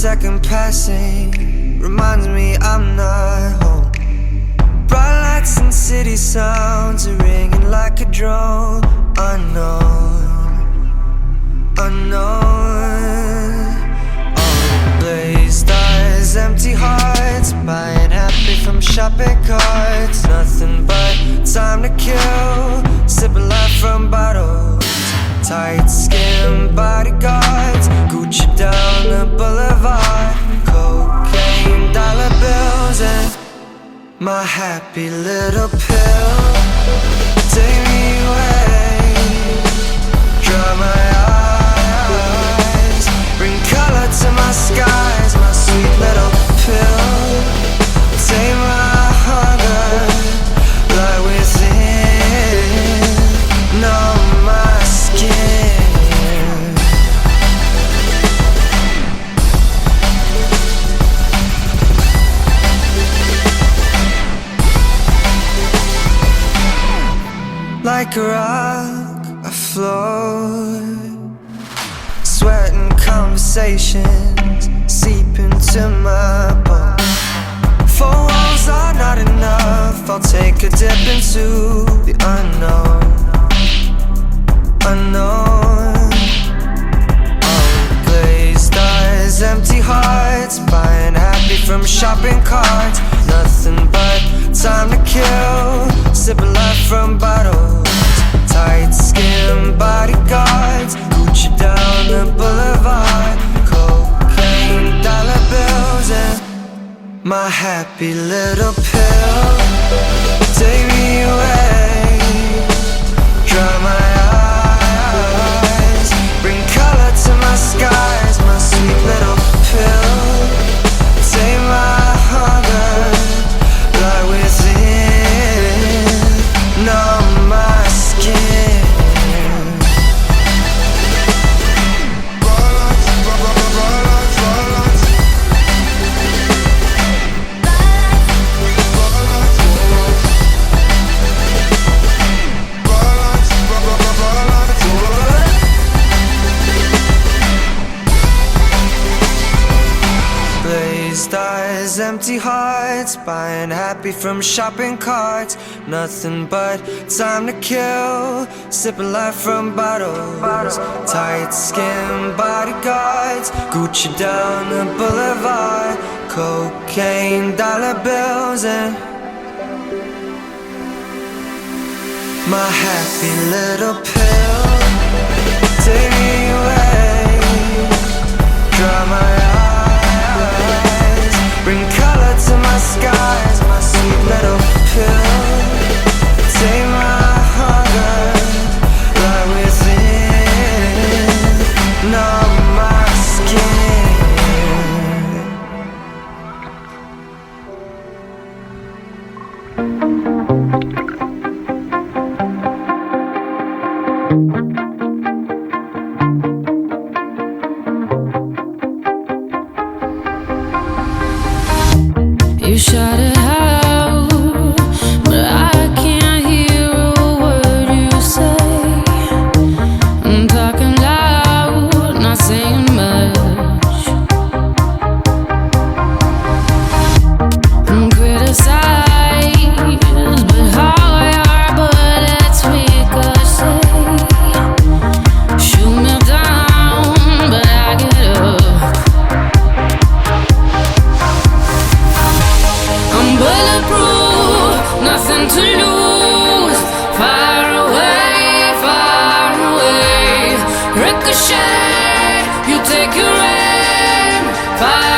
second passing reminds me I'm not home. Bright lights and city sounds are ringing like a drone. Unknown, unknown. All glazed eyes, empty hearts, buying happy from shopping carts. Nothing but time to kill, sipping life from bottles. Tight skin bodyguards, Gucci down the boulevard. Cocaine, dollar bills, and my happy little pill. Take me away, dry my eyes, bring color to my skies. My sweet little pill, take my hunger, lie within, numb my skin. Like a rock, I float, sweating conversations seep into my bones. Four walls are not enough, I'll take a dip into the unknown, unknown. All glazed eyes, empty hearts, buying happy from shopping carts. Nothing but time to kill, sipping life from bottles. Tight skin bodyguards, Gucci down the boulevard. Cocaine, dollar bills, and my happy little pill. Take me away, dry my eyes, bring color to my skies. My sweet little pill, take my hunger, lie within, numb my skin. Glazed eyes, empty hearts, buying happy from shopping carts. Nothing but time to kill, sipping life from bottles. Tight skin bodyguards, Gucci down the boulevard. Cocaine, dollar bills, and my happy little pill. Take me away, dry my eyes, bring color to my skies. My sweet little pill, take my hunger, lie within, numb my skin. You shut it out, but I can't hear a word you say. I'm talking loud, not saying much. I'm criticized, but how your bullets ricochet. Shoot me down, but I get up. I'm bulletproof, nothing to lose. Far away. Ricochet, you take your aim. Fire